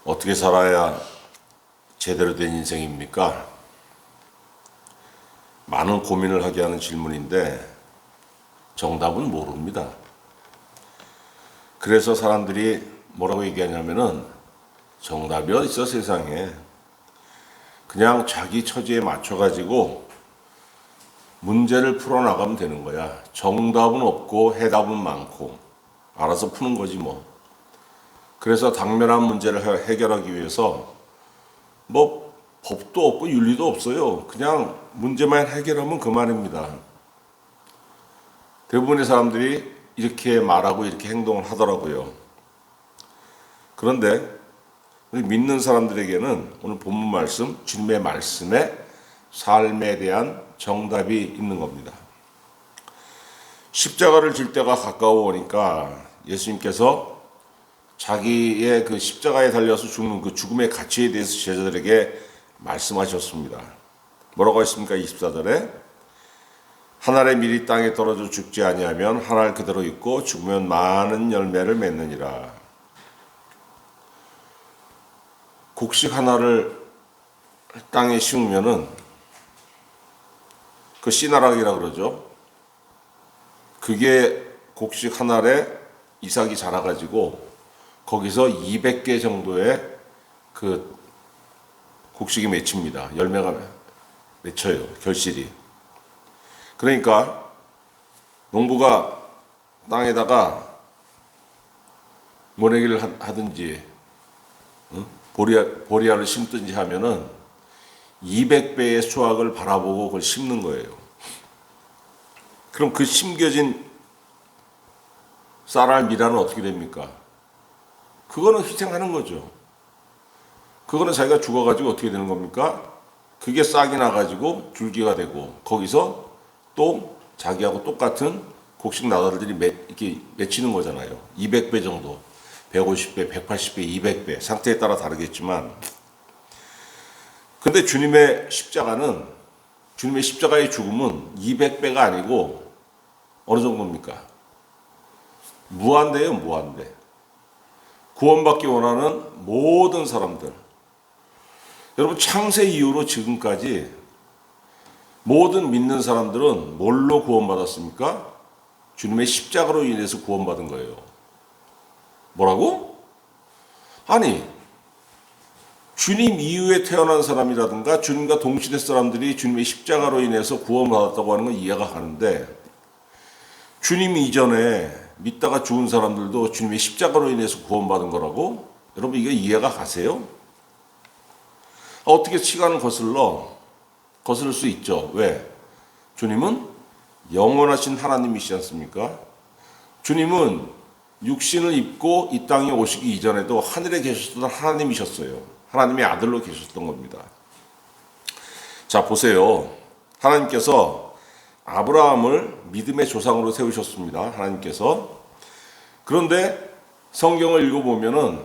어떻게 살아야 제대로 된 인생입니까? 많은 고민을 하게 하는 질문인데 정답은 모릅니다. 그래서 사람들이 뭐라고 얘기하냐면은 정답이 어딨어 세상에. 그냥 자기 처지에 맞춰가지고 문제를 풀어나가면 되는 거야. 정답은 없고 해답은 많고 알아서 푸는 거지 뭐. 그래서 당면한 문제를 해결하기 위해서 뭐 법도 없고 윤리도 없어요. 그냥 문제만 해결하면 그만입니다. 대부분의 사람들이 이렇게 말하고 이렇게 행동을 하더라고요. 그런데 우리 믿는 사람들에게는 오늘 본문 말씀, 주님의 말씀에 삶에 대한 정답이 있는 겁니다. 십자가를 질 때가 가까워 오니까 예수님께서 자기의 그 십자가에 달려서 죽는 그 죽음의 가치에 대해서 제자들에게 말씀하셨습니다. 뭐라고 했습니까? 24절에 한 알의 밀이 땅에 떨어져 죽지 아니하면 한 알 그대로 있고 죽으면 많은 열매를 맺느니라. 곡식 하나를 땅에 심으면은 그 씨나락이라고 그러죠. 그게 곡식 한 알에 이삭이 자라가지고 거기서 200개 정도의 그 곡식이 맺힙니다. 열매가 맺혀요. 결실이. 그러니까 농부가 땅에다가 모내기를 하든지 보리알을 심든지 하면은 200배의 수확을 바라보고 그걸 심는 거예요. 그럼 그 심겨진 쌀알 밀알은 어떻게 됩니까? 그거는 희생하는 거죠. 그거는 자기가 죽어가지고 어떻게 되는 겁니까? 그게 싹이 나가지고 줄기가 되고 거기서 또 자기하고 똑같은 곡식 나달들이 이렇게 맺히는 거잖아요. 200배 정도, 150배, 180배, 200배 상태에 따라 다르겠지만 근데 주님의 십자가의 죽음은 200배가 아니고 어느 정도입니까? 무한대예요, 무한대. 구원받기 원하는 모든 사람들. 여러분 창세 이후로 지금까지 모든 믿는 사람들은 뭘로 구원받았습니까? 주님의 십자가로 인해서 구원받은 거예요. 뭐라고? 아니, 주님 이후에 태어난 사람이라든가 주님과 동시대 사람들이 주님의 십자가로 인해서 구원받았다고 하는 건 이해가 가는데 주님 이전에 믿다가 죽은 사람들도 주님의 십자가로 인해서 구원받은 거라고? 여러분 이게 이해가 가세요? 어떻게 시간을 거슬 수 있죠. 왜? 주님은 영원하신 하나님이시지 않습니까? 주님은 육신을 입고 이 땅에 오시기 이전에도 하늘에 계셨던 하나님이셨어요. 하나님의 아들로 계셨던 겁니다. 자, 보세요. 하나님께서 아브라함을 믿음의 조상으로 세우셨습니다. 하나님께서. 그런데 성경을 읽어보면은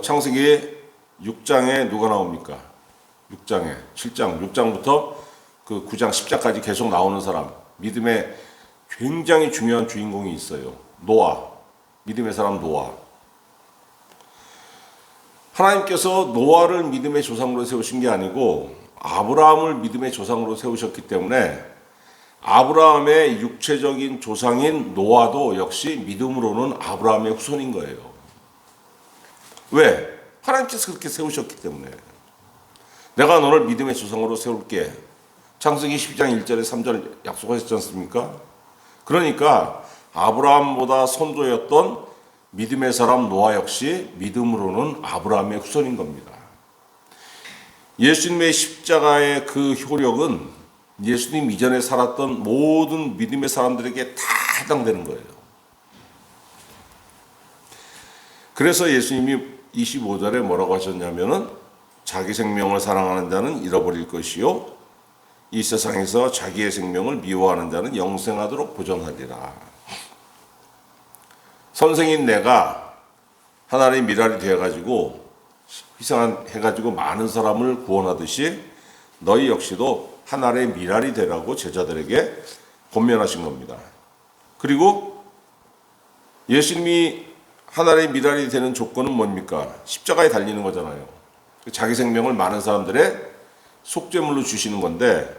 창세기 6장에 누가 나옵니까? 6장에 7장, 6장부터 그 9장, 10장까지 계속 나오는 사람, 믿음의 굉장히 중요한 주인공이 있어요. 노아, 믿음의 사람 노아. 하나님께서 노아를 믿음의 조상으로 세우신 게 아니고 아브라함을 믿음의 조상으로 세우셨기 때문에 아브라함의 육체적인 조상인 노아도 역시 믿음으로는 아브라함의 후손인 거예요. 왜? 하나님께서 그렇게 세우셨기 때문에. 내가 너를 믿음의 조상으로 세울게. 창세기 12장 1절에 3절 약속하셨지 않습니까? 그러니까 아브라함보다 선조였던 믿음의 사람 노아 역시 믿음으로는 아브라함의 후손인 겁니다. 예수님의 십자가의 그 효력은 예수님 이전에 살았던 모든 믿음의 사람들에게 다 해당되는 거예요. 그래서 예수님이 25절에 뭐라고 하셨냐면은 자기 생명을 사랑하는 자는 잃어버릴 것이요 이 세상에서 자기의 생명을 미워하는 자는 영생하도록 보존하리라. 선생인 내가 하나님의 미랄이 되어가지고 희생해가지고 많은 사람을 구원하듯이 너희 역시도 하나님의 미랄이 되라고 제자들에게 권면하신 겁니다. 그리고 예수님이 하나님의 미랄이 되는 조건은 뭡니까? 십자가에 달리는 거잖아요. 자기 생명을 많은 사람들의 속죄물로 주시는 건데,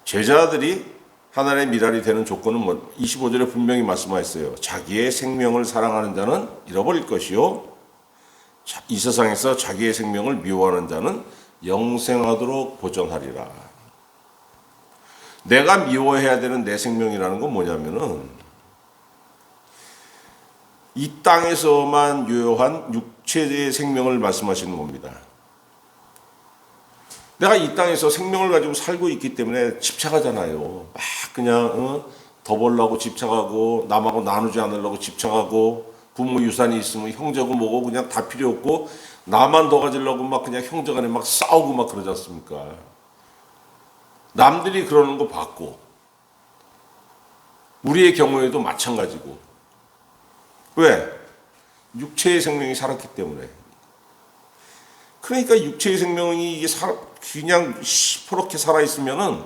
제자들이 하나님의 미랄이 되는 조건은 25절에 분명히 말씀하셨어요. 자기의 생명을 사랑하는 자는 잃어버릴 것이요, 이 세상에서 자기의 생명을 미워하는 자는 영생하도록 보존하리라. 내가 미워해야 되는 내 생명이라는 건 뭐냐면은, 이 땅에서만 유효한 육체의 생명을 말씀하시는 겁니다. 내가 이 땅에서 생명을 가지고 살고 있기 때문에 집착하잖아요. 막 그냥 더 벌려고 집착하고, 남하고 나누지 않으려고 집착하고, 부모 유산이 있으면 형제고 뭐고 그냥 다 필요 없고, 나만 더 가지려고 막 그냥 형제 간에 막 싸우고 막 그러지 않습니까? 남들이 그러는 거 봤고, 우리의 경우에도 마찬가지고. 왜? 육체의 생명이 살았기 때문에. 그러니까 육체의 생명이 이게 그냥 시퍼렇게 살아있으면은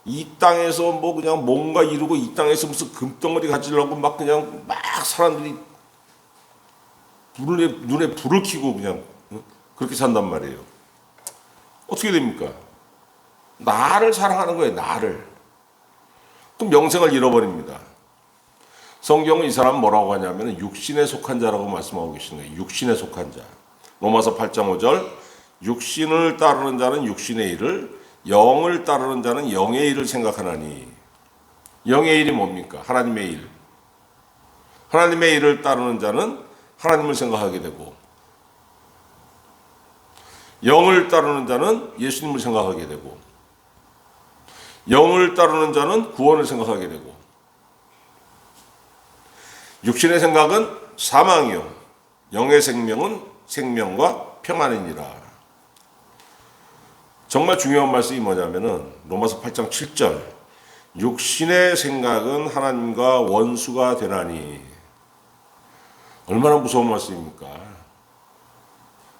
이 땅에서 뭐 그냥 뭔가 이루고, 이 땅에서 무슨 금덩어리 가지려고 막 그냥 막 사람들이 눈에 불을 켜고 그냥 그렇게 산단 말이에요. 어떻게 됩니까? 나를 사랑하는 거예요, 나를. 그럼 영생을 잃어버립니다. 성경은 이 사람 뭐라고 하냐면 육신에 속한 자라고 말씀하고 계시는 거예요. 육신에 속한 자. 로마서 8장 5절, 육신을 따르는 자는 육신의 일을, 영을 따르는 자는 영의 일을 생각하나니. 영의 일이 뭡니까? 하나님의 일. 하나님의 일을 따르는 자는 하나님을 생각하게 되고, 영을 따르는 자는 예수님을 생각하게 되고, 영을 따르는 자는 구원을 생각하게 되고, 육신의 생각은 사망이요, 영의 생명은 생명과 평안이니라. 정말 중요한 말씀이 뭐냐면은 로마서 8장 7절, 육신의 생각은 하나님과 원수가 되나니. 얼마나 무서운 말씀입니까?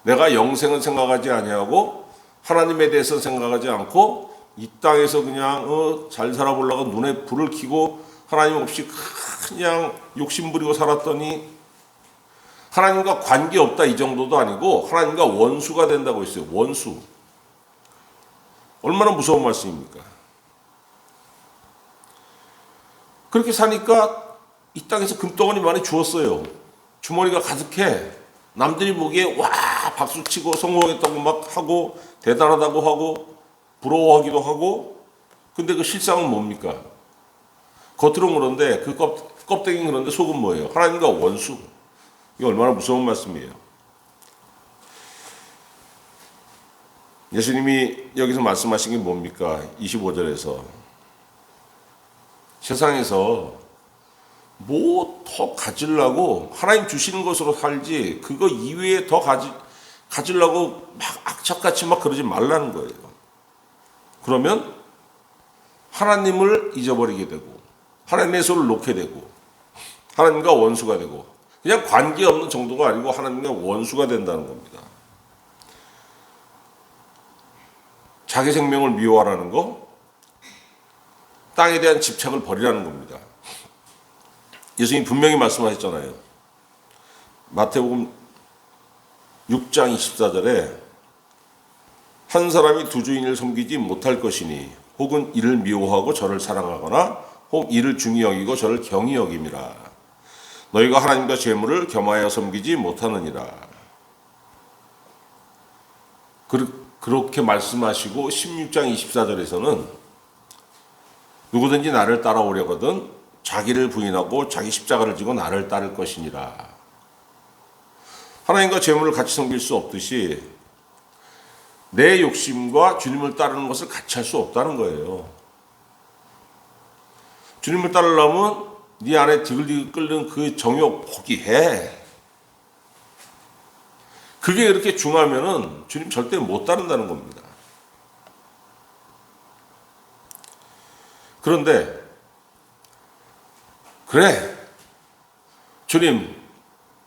내가 영생을 생각하지 아니하고 하나님에 대해서 생각하지 않고 이 땅에서 그냥 잘 살아보려고 눈에 불을 켜고 하나님 없이 그냥 욕심 부리고 살았더니 하나님과 관계없다 이 정도도 아니고 하나님과 원수가 된다고 했어요. 원수. 얼마나 무서운 말씀입니까? 그렇게 사니까 이 땅에서 금덩어리 많이 주었어요. 주머니가 가득해. 남들이 보기에 와 박수치고 성공했다고 막 하고 대단하다고 하고 부러워하기도 하고. 근데 그 실상은 뭡니까? 겉으로는 그런데 그 껍데기는 그런데 속은 뭐예요? 하나님과 원수. 이게 얼마나 무서운 말씀이에요. 예수님이 여기서 말씀하신 게 뭡니까? 25절에서 세상에서 뭐 더 가지려고 하나님 주시는 것으로 살지 그거 이외에 더 가지려고 막 악착같이 막 그러지 말라는 거예요. 그러면 하나님을 잊어버리게 되고 하나님의 손을 놓게 되고 하나님과 원수가 되고 그냥 관계없는 정도가 아니고 하나님과 원수가 된다는 겁니다. 자기 생명을 미워하라는 거, 땅에 대한 집착을 버리라는 겁니다. 예수님이 분명히 말씀하셨잖아요. 마태복음 6장 24절에 한 사람이 두 주인을 섬기지 못할 것이니 혹은 이를 미워하고 저를 사랑하거나 혹 이를 중히 여기고 저를 경히 여김이라. 너희가 하나님과 재물을 겸하여 섬기지 못하느니라. 그렇게 말씀하시고 16장 24절에서는 누구든지 나를 따라오려거든 자기를 부인하고 자기 십자가를 지고 나를 따를 것이니라. 하나님과 재물을 같이 섬길 수 없듯이 내 욕심과 주님을 따르는 것을 같이 할 수 없다는 거예요. 주님을 따르려면 네 안에 디글디글 끓는 그 정욕 포기해. 그게 그렇게 중하면은 주님 절대 못 따른다는 겁니다. 그런데 그래 주님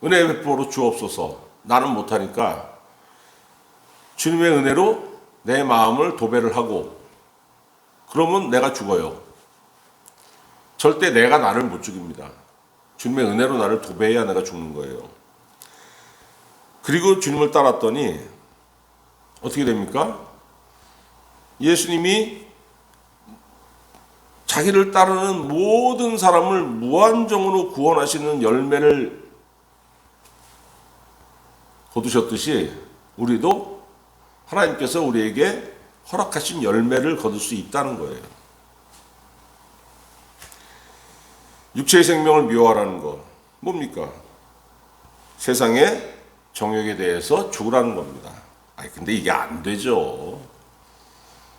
은혜 베풀어 주옵소서. 나는 못하니까 주님의 은혜로 내 마음을 도배를 하고 그러면 내가 죽어요. 절대 내가 나를 못 죽입니다. 주님의 은혜로 나를 도배해야 내가 죽는 거예요. 그리고 주님을 따랐더니 어떻게 됩니까? 예수님이 자기를 따르는 모든 사람을 무한정으로 구원하시는 열매를 거두셨듯이 우리도 하나님께서 우리에게 허락하신 열매를 거둘 수 있다는 거예요. 육체의 생명을 미워하라는 거 뭡니까? 세상의 정욕에 대해서 죽으라는 겁니다. 근데 이게 안 되죠.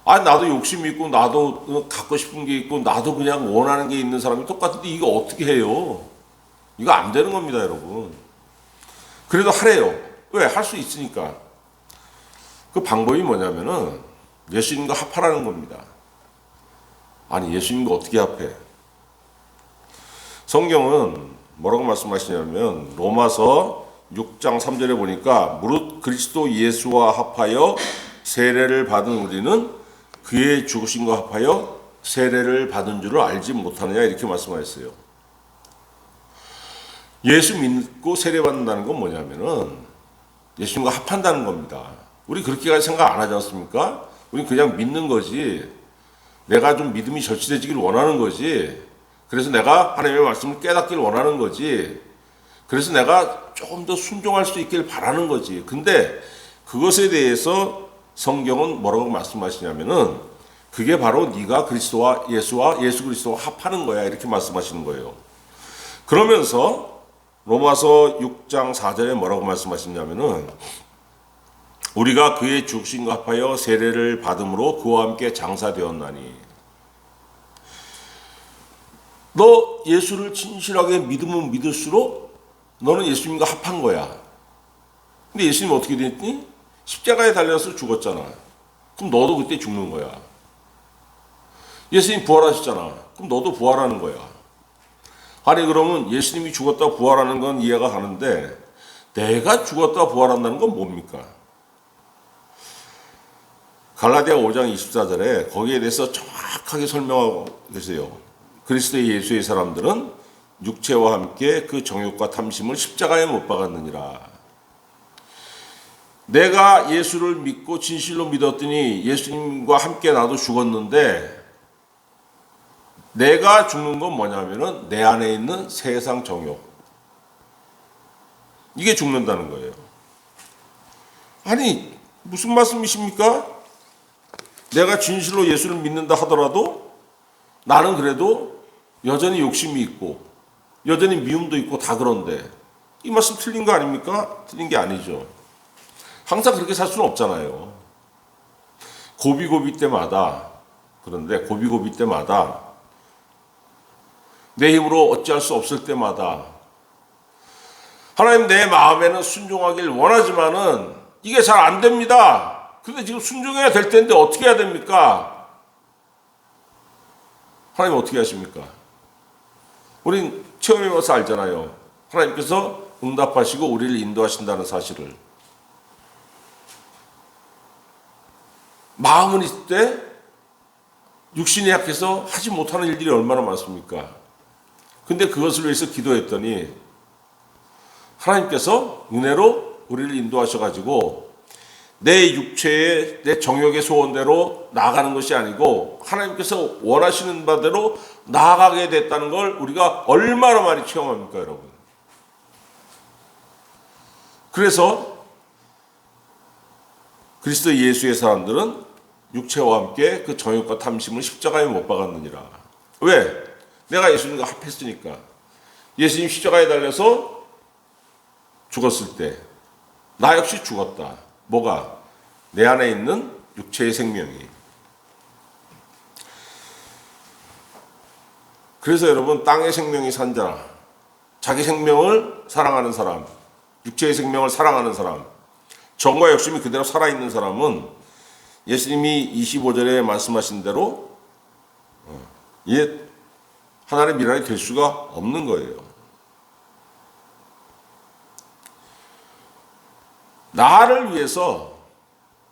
나도 욕심이 있고 나도 갖고 싶은 게 있고 나도 그냥 원하는 게 있는 사람이 똑같은데 이거 어떻게 해요? 이거 안 되는 겁니다, 여러분. 그래도 하래요. 왜? 할 수 있으니까. 그 방법이 뭐냐면은 예수님과 합하라는 겁니다. 예수님과 어떻게 합해? 성경은 뭐라고 말씀하시냐면 로마서 6장 3절에 보니까 무릇 그리스도 예수와 합하여 세례를 받은 우리는 그의 죽으심과 합하여 세례를 받은 줄을 알지 못하느냐 이렇게 말씀하셨어요. 예수 믿고 세례 받는다는 건 뭐냐면은 예수님과 합한다는 겁니다. 우리 그렇게까지 생각 안 하지 않습니까? 우리 그냥 믿는 거지. 내가 좀 믿음이 절실해지길 원하는 거지. 그래서 내가 하나님의 말씀을 깨닫길 원하는 거지. 그래서 내가 조금 더 순종할 수 있길 바라는 거지. 근데 그것에 대해서 성경은 뭐라고 말씀하시냐면은 그게 바로 네가 그리스도와 예수 그리스도와 합하는 거야 이렇게 말씀하시는 거예요. 그러면서 로마서 6장 4절에 뭐라고 말씀하시냐면은 우리가 그의 죽으심과 합하여 세례를 받음으로 그와 함께 장사되었나니 너 예수를 진실하게 믿으면 믿을수록 너는 예수님과 합한 거야. 근데 예수님 어떻게 됐니? 십자가에 달려서 죽었잖아. 그럼 너도 그때 죽는 거야. 예수님 부활하셨잖아. 그럼 너도 부활하는 거야. 그러면 예수님이 죽었다 부활하는 건 이해가 가는데 내가 죽었다 부활한다는 건 뭡니까? 갈라디아 5장 24절에 거기에 대해서 정확하게 설명하고 계세요. 그리스도의 예수의 사람들은 육체와 함께 그 정욕과 탐심을 십자가에 못 박았느니라. 내가 예수를 믿고 진실로 믿었더니 예수님과 함께 나도 죽었는데 내가 죽는 건 뭐냐면은 내 안에 있는 세상 정욕. 이게 죽는다는 거예요. 무슨 말씀이십니까? 내가 진실로 예수를 믿는다 하더라도 나는 그래도 여전히 욕심이 있고 여전히 미움도 있고 다 그런데 이 말씀 틀린 거 아닙니까? 틀린 게 아니죠. 항상 그렇게 살 수는 없잖아요. 고비고비 때마다 그런데 고비고비 때마다 내 힘으로 어찌할 수 없을 때마다 하나님 내 마음에는 순종하길 원하지만은 이게 잘 안 됩니다. 근데 지금 순종해야 될 텐데 어떻게 해야 됩니까? 하나님 어떻게 하십니까? 우린 체험해봐서 알잖아요. 하나님께서 응답하시고 우리를 인도하신다는 사실을. 마음은 있을 때 육신이 약해서 하지 못하는 일들이 얼마나 많습니까? 근데 그것을 위해서 기도했더니 하나님께서 은혜로 우리를 인도하셔가지고 내 육체의 내 정욕의 소원대로 나아가는 것이 아니고 하나님께서 원하시는 바대로 나아가게 됐다는 걸 우리가 얼마나 많이 체험합니까, 여러분? 그래서 그리스도 예수의 사람들은 육체와 함께 그 정욕과 탐심을 십자가에 못 박았느니라. 왜? 내가 예수님과 합했으니까. 예수님 십자가에 달려서 죽었을 때 나 역시 죽었다. 뭐가? 내 안에 있는 육체의 생명이. 그래서 여러분 땅의 생명이 산 자, 자기 생명을 사랑하는 사람, 육체의 생명을 사랑하는 사람, 정과 욕심이 그대로 살아있는 사람은 예수님이 25절에 말씀하신 대로 하나님의 미랄이 될 수가 없는 거예요. 나를 위해서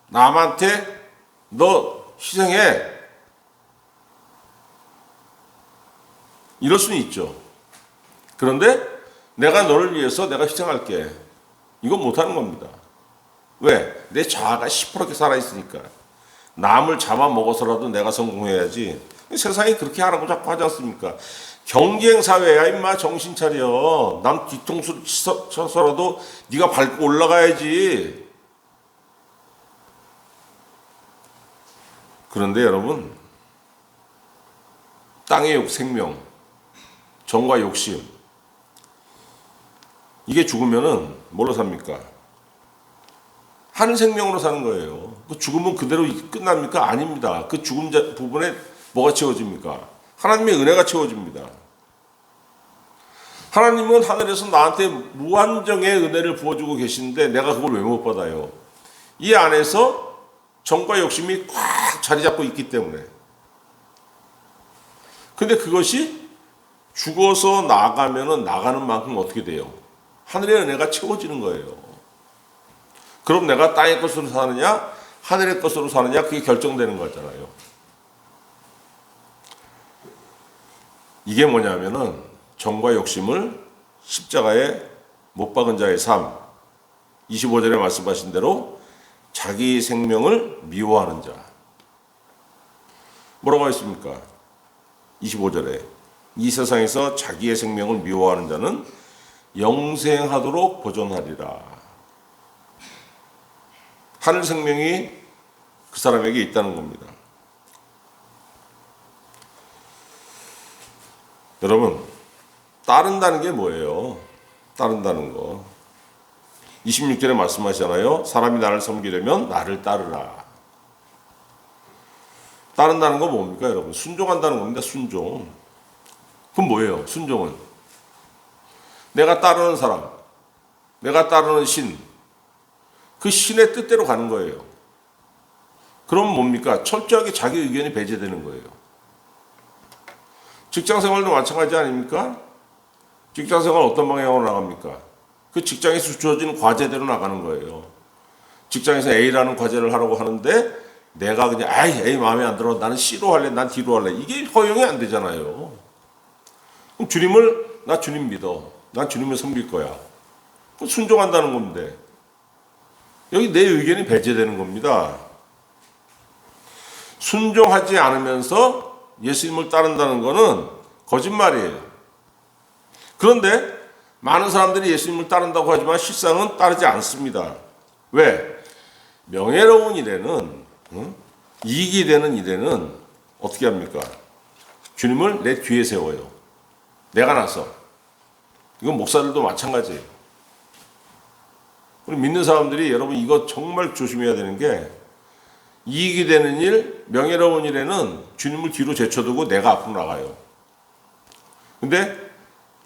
남한테 너 희생해. 이럴 수는 있죠. 그런데 내가 너를 위해서 내가 희생할게. 이건 못하는 겁니다. 왜? 내 자아가 시퍼렇게 살아있으니까. 남을 잡아먹어서라도 내가 성공해야지. 세상이 그렇게 하라고 자꾸 하지 않습니까? 경쟁사회야 임마, 정신 차려. 남 뒤통수 쳐서라도 네가 밟고 올라가야지. 그런데 여러분, 땅의 욕, 생명, 정과 욕심, 이게 죽으면은 뭘로 삽니까? 하늘 생명으로 사는 거예요. 그 죽으면 그대로 끝납니까? 아닙니다. 그 죽음 부분에 뭐가 채워집니까? 하나님의 은혜가 채워집니다. 하나님은 하늘에서 나한테 무한정의 은혜를 부어주고 계시는데 내가 그걸 왜 못 받아요? 이 안에서 정과 욕심이 꽉 자리 잡고 있기 때문에. 근데 그것이 죽어서 나가면은 나가는 만큼 어떻게 돼요? 하늘의 은혜가 채워지는 거예요. 그럼 내가 땅의 것으로 사느냐, 하늘의 것으로 사느냐, 그게 결정되는 거잖아요. 이게 뭐냐면은 정과 욕심을 십자가에 못 박은 자의 삶, 25절에 말씀하신 대로 자기 생명을 미워하는 자. 뭐라고 했습니까? 25절에 이 세상에서 자기의 생명을 미워하는 자는 영생하도록 보존하리라. 하늘 생명이 그 사람에게 있다는 겁니다. 여러분, 따른다는 게 뭐예요? 따른다는 거. 26절에 말씀하시잖아요. 사람이 나를 섬기려면 나를 따르라. 따른다는 건 뭡니까, 여러분? 순종한다는 겁니다. 순종. 그럼 뭐예요? 순종은 내가 따르는 사람, 내가 따르는 신, 그 신의 뜻대로 가는 거예요. 그럼 뭡니까? 철저하게 자기 의견이 배제되는 거예요. 직장생활도 마찬가지 아닙니까? 직장생활 어떤 방향으로 나갑니까? 그 직장에서 주어지는 과제대로 나가는 거예요. 직장에서 A라는 과제를 하라고 하는데 내가 그냥 A 마음에 안 들어, 나는 C로 할래, 난 D로 할래, 이게 허용이 안 되잖아요. 그럼 주님을, 나 주님 믿어, 난 주님을 섬길 거야, 순종한다는 건데 여기 내 의견이 배제되는 겁니다. 순종하지 않으면서 예수님을 따른다는 것은 거짓말이에요. 그런데 많은 사람들이 예수님을 따른다고 하지만 실상은 따르지 않습니다. 왜? 명예로운 일에는, 이익이 되는 일에는 어떻게 합니까? 주님을 내 뒤에 세워요. 내가 나서. 이건 목사들도 마찬가지예요. 우리 믿는 사람들이 여러분 이거 정말 조심해야 되는 게, 이익이 되는 일, 명예로운 일에는 주님을 뒤로 제쳐두고 내가 앞으로 나가요. 근데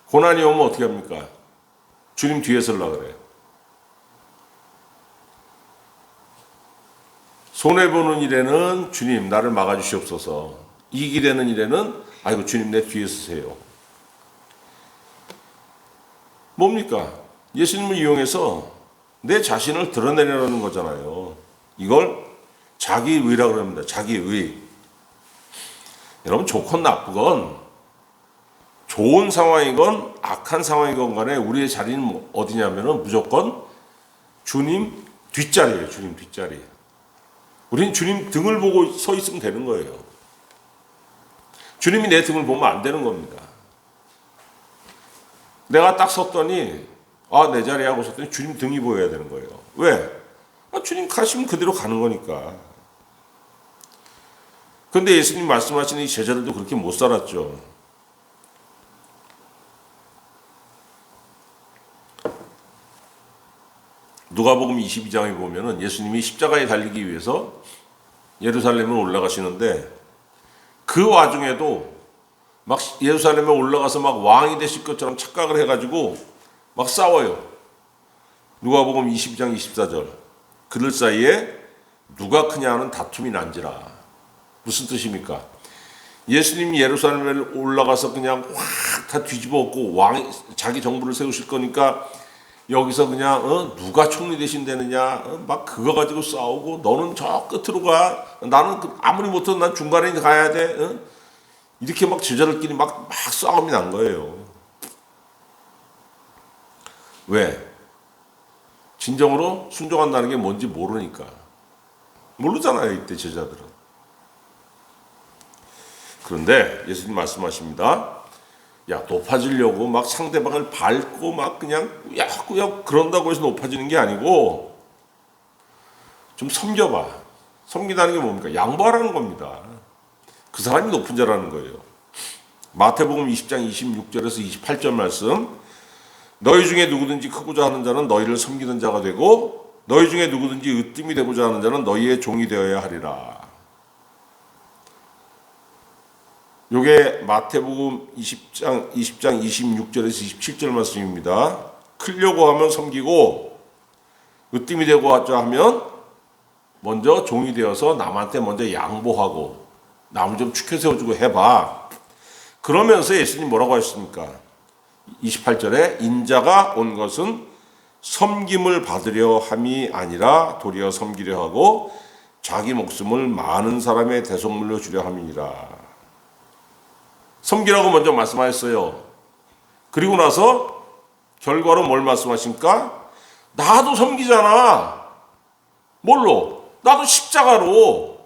고난이 오면 어떻게 합니까? 주님 뒤에 서려고 그래요. 손해보는 일에는 주님 나를 막아주시옵소서. 이익이 되는 일에는 아이고 주님 내 뒤에 서세요. 뭡니까? 예수님을 이용해서 내 자신을 드러내려는 거잖아요. 이걸 자기의라고 합니다. 자기의. 여러분, 좋건 나쁘건, 좋은 상황이건 악한 상황이건 간에 우리의 자리는 어디냐면은 무조건 주님 뒷자리예요. 주님 뒷자리. 우리는 주님 등을 보고 서 있으면 되는 거예요. 주님이 내 등을 보면 안 되는 겁니다. 내가 딱 섰더니 내 자리에 하고 섰더니 주님 등이 보여야 되는 거예요. 왜? 주님 가시면 그대로 가는 거니까. 그런데 예수님 말씀하시는 이 제자들도 그렇게 못 살았죠. 누가복음 22장에 보면은 예수님이 십자가에 달리기 위해서 예루살렘을 올라가시는데 그 와중에도 막 예루살렘에 올라가서 막 왕이 되실 것처럼 착각을 해가지고 막 싸워요. 누가복음 22장 24절. 그들 사이에 누가 크냐 하는 다툼이 난지라. 무슨 뜻입니까? 예수님이 예루살렘에 올라가서 그냥 확 다 뒤집어 엎고 자기 정부를 세우실 거니까 여기서 그냥 누가 총리 대신되느냐 막 그거 가지고 싸우고, 너는 저 끝으로 가, 나는 아무리 못해도 난 중간에 가야 돼, 이렇게 막 제자들끼리 막 싸움이 난 거예요. 왜? 진정으로 순종한다는 게 뭔지 모르니까. 모르잖아요, 이때 제자들은. 그런데 예수님 말씀하십니다. 야, 높아지려고 막 상대방을 밟고 막 그냥 꾸역꾸역 그런다고 해서 높아지는 게 아니고 좀 섬겨봐. 섬기다는 게 뭡니까? 양보하라는 겁니다. 그 사람이 높은 자라는 거예요. 마태복음 20장 26절에서 28절 말씀. 너희 중에 누구든지 크고자 하는 자는 너희를 섬기는 자가 되고 너희 중에 누구든지 으뜸이 되고자 하는 자는 너희의 종이 되어야 하리라. 요게 마태복음 20장 26절에서 27절 말씀입니다. 크려고 하면 섬기고 으뜸이 되고자 하면 먼저 종이 되어서 남한테 먼저 양보하고 남을 좀 축혀 세워주고 해봐. 그러면서 예수님 뭐라고 하셨습니까? 28절에 인자가 온 것은 섬김을 받으려 함이 아니라 도리어 섬기려 하고 자기 목숨을 많은 사람의 대속물로 주려 함이니라. 섬기라고 먼저 말씀하셨어요. 그리고 나서 결과로 뭘 말씀하십니까? 나도 섬기잖아. 뭘로? 나도 십자가로.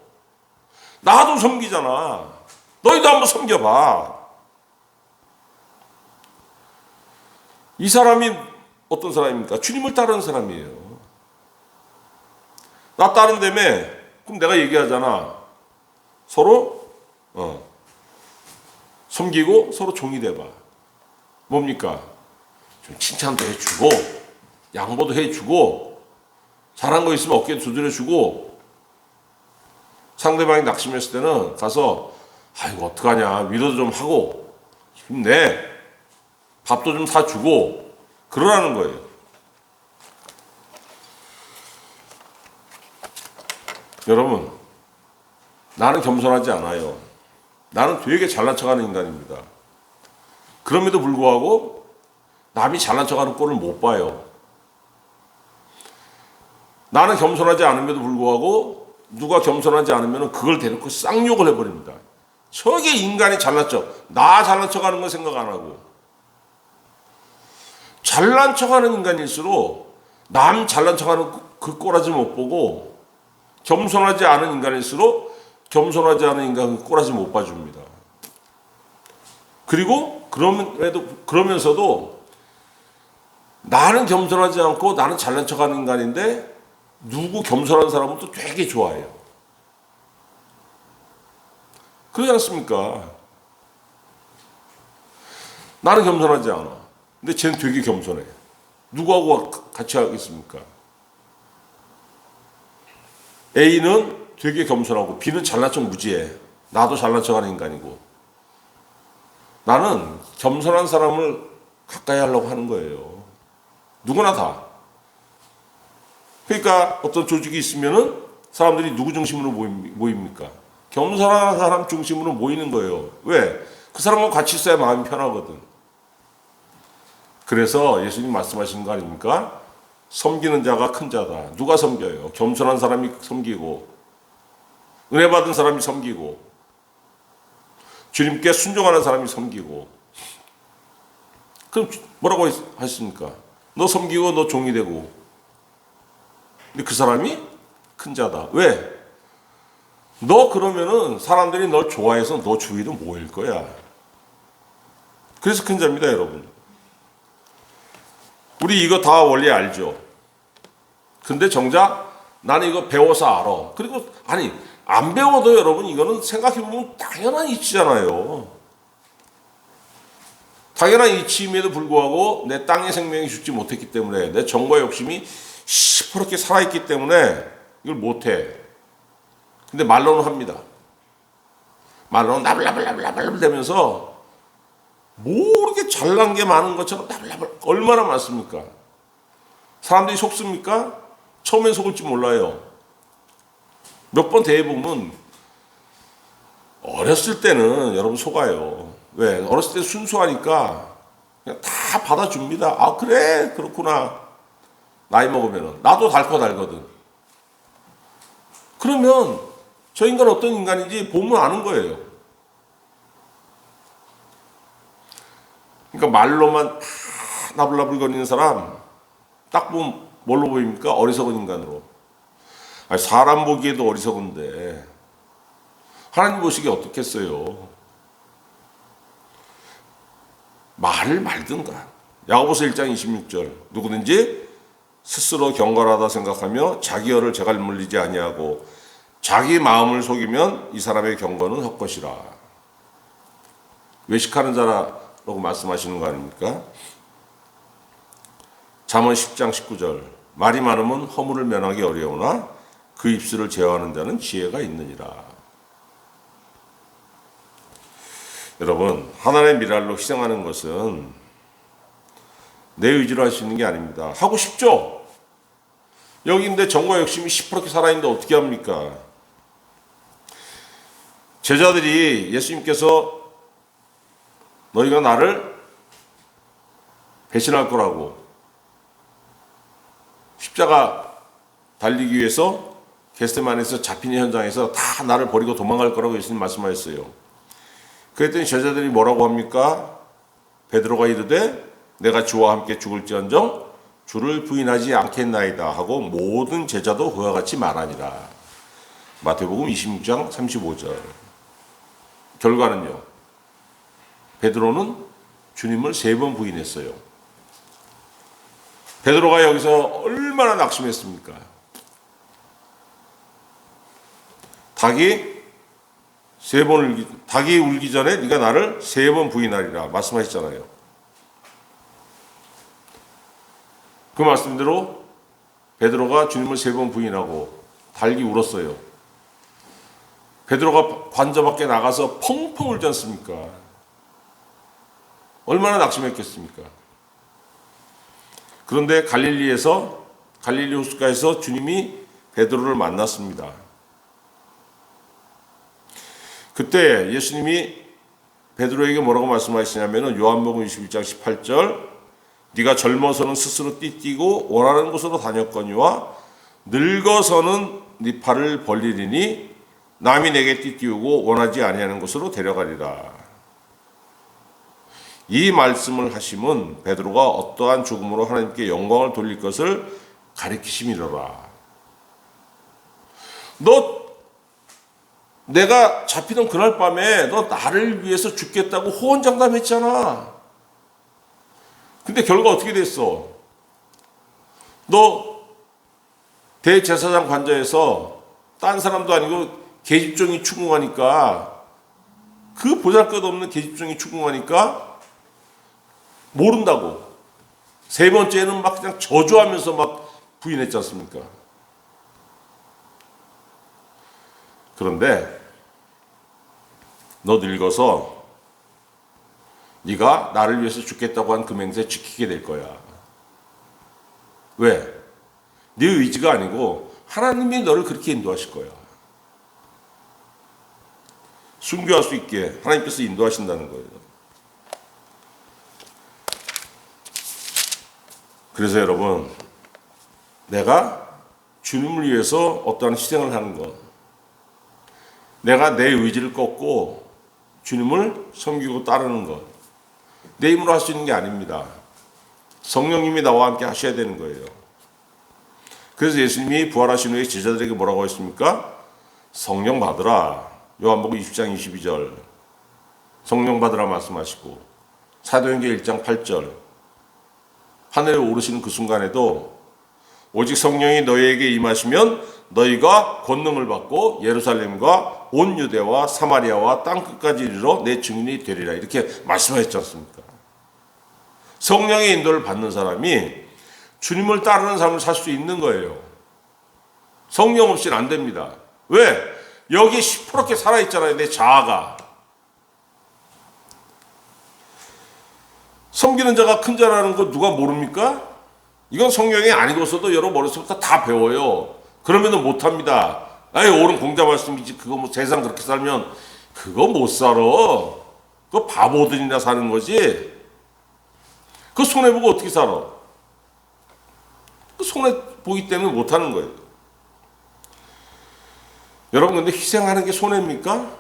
나도 섬기잖아. 너희도 한번 섬겨봐. 이 사람이 어떤 사람입니까? 주님을 따르는 사람이에요. 나 따른다며. 그럼 내가 얘기하잖아. 서로 섬기고 서로 종이 돼봐. 뭡니까? 좀 칭찬도 해주고 양보도 해주고 잘한 거 있으면 어깨 두드려주고 상대방이 낙심했을 때는 가서 아이고 어떡하냐 위로도 좀 하고 힘내 밥도 좀 사주고 그러라는 거예요. 여러분, 나는 겸손하지 않아요. 나는 되게 잘난 척하는 인간입니다. 그럼에도 불구하고 남이 잘난 척하는 꼴을 못 봐요. 나는 겸손하지 않음에도 불구하고 누가 겸손하지 않으면 그걸 대놓고 쌍욕을 해버립니다. 저게 인간이 잘난 척, 나 잘난 척하는 거 생각 안 하고 잘난 척하는 인간일수록 남 잘난 척하는 그 꼬라지 못 보고 겸손하지 않은 인간일수록 겸손하지 않은 인간 그 꼬라지 못 봐줍니다. 그리고 그러면서도 나는 겸손하지 않고 나는 잘난 척하는 인간인데 누구 겸손한 사람은 또 되게 좋아해요. 그러지 않습니까? 나는 겸손하지 않아. 근데 쟤는 되게 겸손해. 누구하고 같이 하겠습니까? A는 되게 겸손하고 B는 잘난 척 무지해. 나도 잘난 척하는 인간이고. 나는 겸손한 사람을 가까이 하려고 하는 거예요. 누구나 다. 그러니까 어떤 조직이 있으면은 사람들이 누구 중심으로 모입니까? 겸손한 사람 중심으로 모이는 거예요. 왜? 그 사람하고 같이 있어야 마음이 편하거든. 그래서 예수님 말씀하시는 거 아닙니까? 섬기는 자가 큰 자다. 누가 섬겨요? 겸손한 사람이 섬기고 은혜 받은 사람이 섬기고 주님께 순종하는 사람이 섬기고. 그럼 뭐라고 하십니까? 너 섬기고 너 종이 되고. 근데 그 사람이 큰 자다. 왜? 너 그러면은 사람들이 널 좋아해서 너 주위로 모일 거야. 그래서 큰 자입니다, 여러분. 우리 이거 다 원리 알죠? 근데 정작 나는 이거 배워서 알아. 그리고 아니 안 배워도 여러분 이거는 생각해보면 당연한 이치잖아요. 당연한 이치임에도 불구하고 내 땅의 생명이 죽지 못했기 때문에 내 정과 욕심이 시퍼렇게 살아있기 때문에 이걸 못해. 근데 말로는 합니다. 말로는 나불나불나불나불 대면서 모르게 잘난 게 많은 것처럼 나불나불 얼마나 많습니까? 사람들이 속습니까? 처음엔 속을지 몰라요. 몇 번 대해보면 어렸을 때는 여러분 속아요. 왜? 어렸을 때 순수하니까 그냥 다 받아줍니다. 아 그래 그렇구나. 나이 먹으면 나도 닳고 달거든. 그러면 저 인간 어떤 인간인지 보면 아는 거예요. 그러니까 말로만 나불나불 거리는 사람 딱 보면 뭘로 보입니까? 어리석은 인간으로. 아니, 사람 보기에도 어리석은데 하나님 보시기에 어떻겠어요? 말을 말든가. 야고보서 1장 26절 누구든지 스스로 경건하다 생각하며 자기 어를 재갈 물리지 아니하고 자기 마음을 속이면 이 사람의 경건은 헛것이라. 외식하는 자라고 말씀하시는 거 아닙니까? 잠언 10장 19절 말이 많으면 허물을 면하기 어려우나 그 입술을 제어하는 자는 지혜가 있느니라. 여러분, 하나님의 미랄로 희생하는 것은 내 의지로 할 수 있는 게 아닙니다. 하고 싶죠? 여기 근데 정과 욕심이 시퍼렇게 살아있는데 어떻게 합니까? 제자들이 예수님께서 너희가 나를 배신할 거라고 십자가 달리기 위해서 겟세마네에서 잡히는 현장에서 다 나를 버리고 도망갈 거라고 예수님 말씀하셨어요. 그랬더니 제자들이 뭐라고 합니까? 베드로가 이르되 내가 주와 함께 죽을지언정 주를 부인하지 않겠나이다 하고 모든 제자도 그와 같이 말하니라. 마태복음 26장 35절. 결과는요. 베드로는 주님을 3번 부인했어요. 베드로가 여기서 얼마나 낙심했습니까? 닭이 울기 전에 네가 나를 3번 부인하리라 말씀하셨잖아요. 그 말씀대로 베드로가 주님을 3번 부인하고 닭이 울었어요. 베드로가 관저 밖에 나가서 펑펑 울지 않습니까? 얼마나 낙심했겠습니까? 그런데 갈릴리 호숫가에서 주님이 베드로를 만났습니다. 그때 예수님이 베드로에게 뭐라고 말씀하시냐면 요한복음 21장 18절 네가 젊어서는 스스로 띠뛰고 원하는 곳으로 다녔거니와 늙어서는 네 팔을 벌리리니 남이 내게 띠띠우고 원하지 아니하는 곳으로 데려가리라. 이 말씀을 하심은 베드로가 어떠한 죽음으로 하나님께 영광을 돌릴 것을 가리키심이로라. 너 내가 잡히던 그날 밤에 너 나를 위해서 죽겠다고 호언장담했잖아. 근데 결과 어떻게 됐어? 너 대제사장 관저에서 딴 사람도 아니고 계집종이 추궁하니까 그 보잘것없는 계집종이 추궁하니까 모른다고 3번째는 막 그냥 저주하면서 막 부인했지 않습니까? 그런데 너 늙어서 네가 나를 위해서 죽겠다고 한 그 맹세 지키게 될 거야. 왜? 네 의지가 아니고 하나님이 너를 그렇게 인도하실 거야. 순교할 수 있게 하나님께서 인도하신다는 거예요. 그래서 여러분, 내가 주님을 위해서 어떠한 희생을 하는 것, 내가 내 의지를 꺾고 주님을 섬기고 따르는 것, 내 힘으로 할 수 있는 게 아닙니다. 성령님이 나와 함께 하셔야 되는 거예요. 그래서 예수님이 부활하신 후에 제자들에게 뭐라고 했습니까? 성령 받으라. 요한복음 20장 22절 성령 받으라 말씀하시고, 사도행전 1장 8절 하늘에 오르시는 그 순간에도 오직 성령이 너희에게 임하시면 너희가 권능을 받고 예루살렘과 온 유대와 사마리아와 땅끝까지 이르러 내 증인이 되리라, 이렇게 말씀하셨지 않습니까? 성령의 인도를 받는 사람이 주님을 따르는 삶을 살 수 있는 거예요. 성령 없이는 안 됩니다. 왜? 여기 시퍼렇게 살아있잖아요, 내 자아가. 섬기는 자가 큰 자라는 거 누가 모릅니까? 이건 성령이 아니고서도 여러분 머릿속부터 다 배워요. 그러면은 못합니다. 아이, 옳은 공자 말씀이지. 그거 뭐 세상 그렇게 살면 그거 못 살아. 그거 바보들이나 사는 거지. 그 손해보고 어떻게 살아? 그 손해보기 때문에 못하는 거예요. 여러분, 근데 희생하는 게 손해입니까?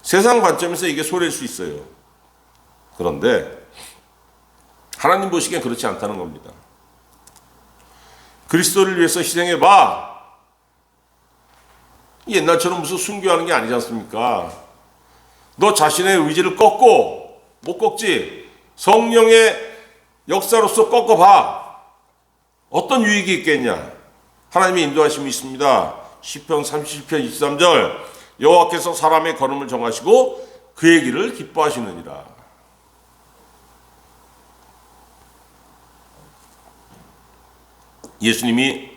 세상 관점에서 이게 손해일 수 있어요. 그런데 하나님 보시기엔 그렇지 않다는 겁니다. 그리스도를 위해서 희생해봐. 옛날처럼 무슨 순교하는 게 아니지 않습니까? 너 자신의 의지를 꺾고, 못 꺾지? 성령의 역사로서 꺾어봐. 어떤 유익이 있겠냐? 하나님의 인도하심이 있습니다. 시편 37편 23절, 여호와께서 사람의 걸음을 정하시고 그의 길을 기뻐하시느니라. 예수님이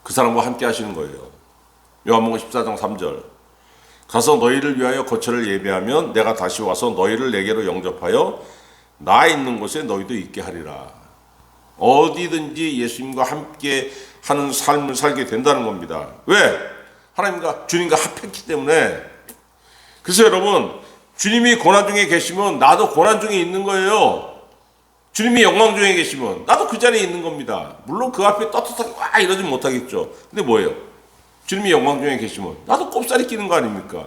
그 사람과 함께 하시는 거예요. 요한복음 14장 3절, 가서 너희를 위하여 거처를 예비하면 내가 다시 와서 너희를 내게로 영접하여 나 있는 곳에 너희도 있게 하리라. 어디든지 예수님과 함께 하는 삶을 살게 된다는 겁니다. 왜? 하나님과 주님과 합했기 때문에. 그래서 여러분, 주님이 고난 중에 계시면 나도 고난 중에 있는 거예요. 주님이 영광 중에 계시면 나도 그 자리에 있는 겁니다. 물론 그 앞에 떳떳하게 와 이러진 못하겠죠. 근데 뭐예요? 주님이 영광 중에 계시면 나도 꼽사리 끼는 거 아닙니까?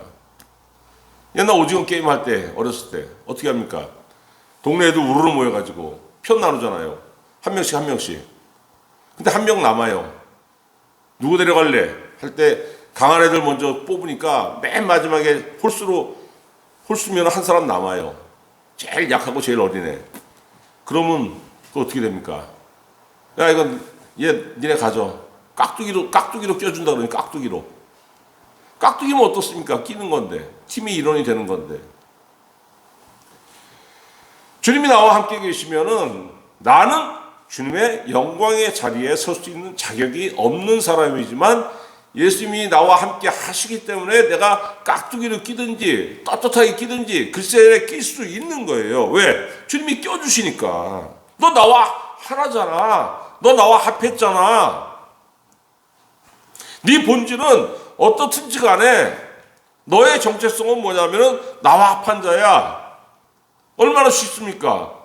옛날 오징어 게임 할 때, 어렸을 때 어떻게 합니까? 동네 애들 우르르 모여가지고 편 나누잖아요. 한 명씩 한 명씩. 근데 한 명 남아요. 누구 데려갈래? 할 때 강한 애들 먼저 뽑으니까 맨 마지막에 홀수면 한 사람 남아요. 제일 약하고 제일 어린 애. 그러면 그거 어떻게 됩니까? 야, 이건 얘 니네 가져. 깍두기로 껴준다 그러니 깍두기로. 깍두기면 어떻습니까? 끼는 건데. 팀의 일원이 되는 건데. 주님이 나와 함께 계시면은 나는 주님의 영광의 자리에 설 수 있는 자격이 없는 사람이지만 예수님이 나와 함께 하시기 때문에 내가 깍두기를 끼든지 떳떳하게 끼든지 글쎄에 낄 수 있는 거예요. 왜? 주님이 껴주시니까. 너 나와 하나잖아. 너 나와 합했잖아. 네 본질은 어떻든지 간에 너의 정체성은 뭐냐면은 나와 합한 자야. 얼마나 쉽습니까?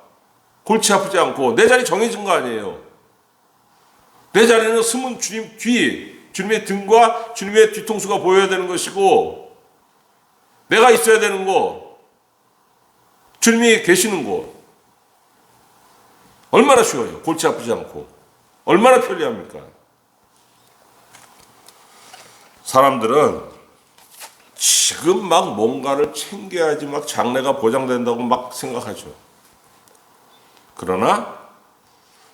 골치 아프지 않고 내 자리 정해진 거 아니에요. 내 자리는 숨은 주님 뒤, 주님의 등과 주님의 뒤통수가 보여야 되는 것이고 내가 있어야 되는 곳, 주님이 계시는 곳. 얼마나 쉬워요. 골치 아프지 않고. 얼마나 편리합니까? 사람들은 지금 막 뭔가를 챙겨야지 막 장래가 보장된다고 막 생각하죠. 그러나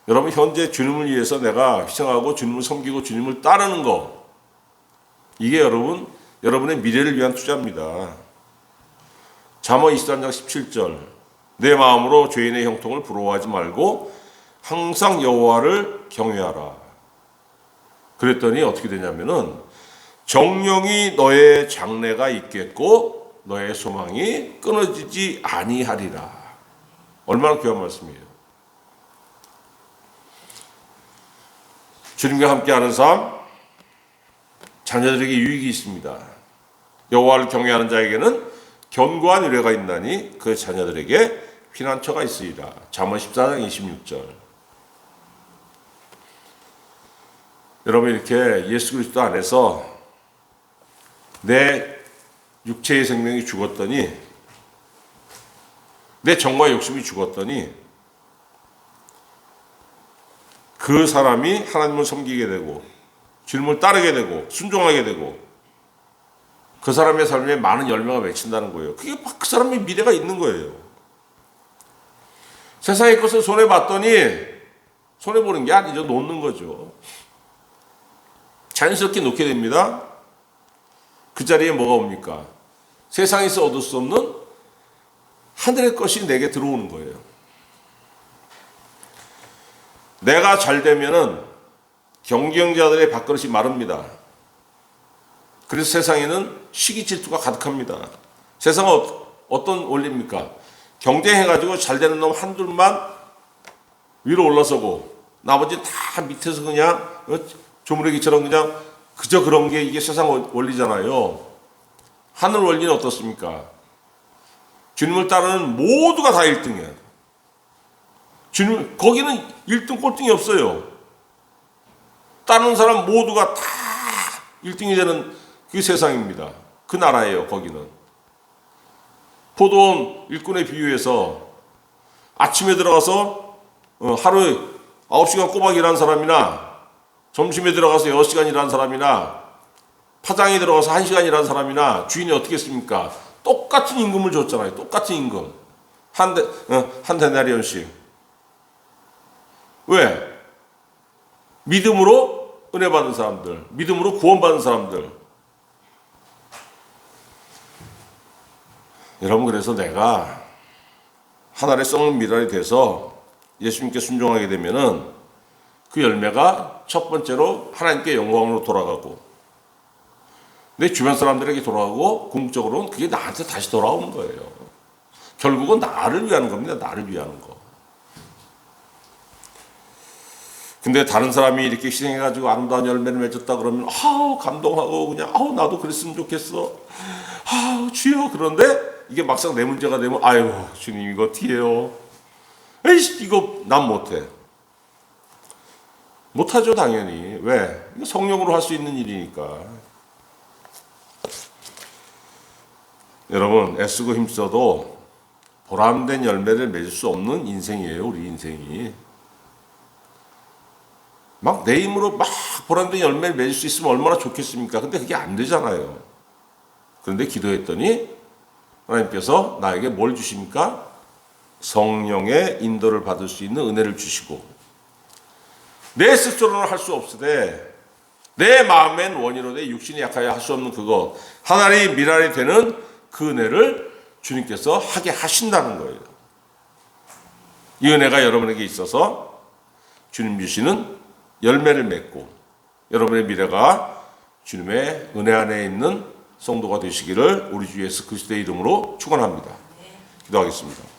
여러분, 현재 주님을 위해서 내가 희생하고 주님을 섬기고 주님을 따르는 거, 이게 여러분의 미래를 위한 투자입니다. 잠언 23장 17절, 내 마음으로 죄인의 형통을 부러워하지 말고 항상 여호와를 경외하라. 그랬더니 어떻게 되냐면은 정령이 너의 장래가 있겠고 너의 소망이 끊어지지 아니하리라. 얼마나 귀한 말씀이에요. 주님과 함께하는 삶, 자녀들에게 유익이 있습니다. 여호와를 경외하는 자에게는 견고한 유래가 있나니 그 자녀들에게 피난처가 있으리라. 잠언 14장 26절. 여러분, 이렇게 예수 그리스도 안에서 내 육체의 생명이 죽었더니, 내 정과 욕심이 죽었더니 그 사람이 하나님을 섬기게 되고 주님을 따르게 되고 순종하게 되고 그 사람의 삶에 많은 열매가 맺힌다는 거예요. 그게 막 그 사람의 미래가 있는 거예요. 세상의 것을 손해봤더니 손해보는 게 아니죠. 놓는 거죠. 자연스럽게 놓게 됩니다. 그 자리에 뭐가 옵니까? 세상에서 얻을 수 없는 하늘의 것이 내게 들어오는 거예요. 내가 잘 되면은 경쟁자들의 밥그릇이 마릅니다. 그래서 세상에는 시기 질투가 가득합니다. 세상은 어떤 원리입니까? 경쟁해가지고 잘 되는 놈 한둘만 위로 올라서고 나머지 다 밑에서 그냥 조무래기처럼 그냥 그저 그런 게 이게 세상 원리잖아요. 하늘 원리는 어떻습니까? 주님을 따르는 모두가 다 1등이에요. 주님, 거기는 1등 꼴등이 없어요. 따르는 사람 모두가 다 1등이 되는 그 세상입니다. 그 나라예요, 거기는. 포도원 일꾼에 비유해서 아침에 들어가서 하루에 9시간 꼬박 일하는 사람이나 점심에 들어가서 6시간 일하는 사람이나 파장에 들어가서 1시간 일하는 사람이나 주인이 어떻게 했습니까? 똑같은 임금을 줬잖아요. 똑같은 임금. 한 데나리온씩. 왜? 믿음으로 은혜 받은 사람들, 믿음으로 구원받은 사람들. 여러분, 그래서 내가 하나님의 썩는 미랄이 돼서 예수님께 순종하게 되면은 그 열매가 첫 번째로 하나님께 영광으로 돌아가고 내 주변 사람들에게 돌아가고 궁극적으로는 그게 나한테 다시 돌아오는 거예요. 결국은 나를 위하는 겁니다. 나를 위하는 거. 근데 다른 사람이 이렇게 희생해가지고 아름다운 열매를 맺었다 그러면 감동하고 그냥 나도 그랬으면 좋겠어. 주여. 그런데 이게 막상 내 문제가 되면 아유 주님 이거 어떻게 해요? 에이씨 이거 난 못해. 못하죠 당연히. 왜? 이거 성령으로 할 수 있는 일이니까. 여러분 애쓰고 힘써도 보람된 열매를 맺을 수 없는 인생이에요. 우리 인생이. 막 내 힘으로 막 보람된 열매를 맺을 수 있으면 얼마나 좋겠습니까? 근데 그게 안 되잖아요. 그런데 기도했더니 하나님께서 나에게 뭘 주십니까? 성령의 인도를 받을 수 있는 은혜를 주시고 내 스스로는 할 수 없으되 내 마음엔 원이로 내 육신이 약하여 할 수 없는 그것 하나님 미랄이 되는 그 은혜를 주님께서 하게 하신다는 거예요. 이 은혜가 여러분에게 있어서 주님 주시는 열매를 맺고 여러분의 미래가 주님의 은혜 안에 있는 성도가 되시기를 우리 주 예수 그리스도의 이름으로 축원합니다. 기도하겠습니다.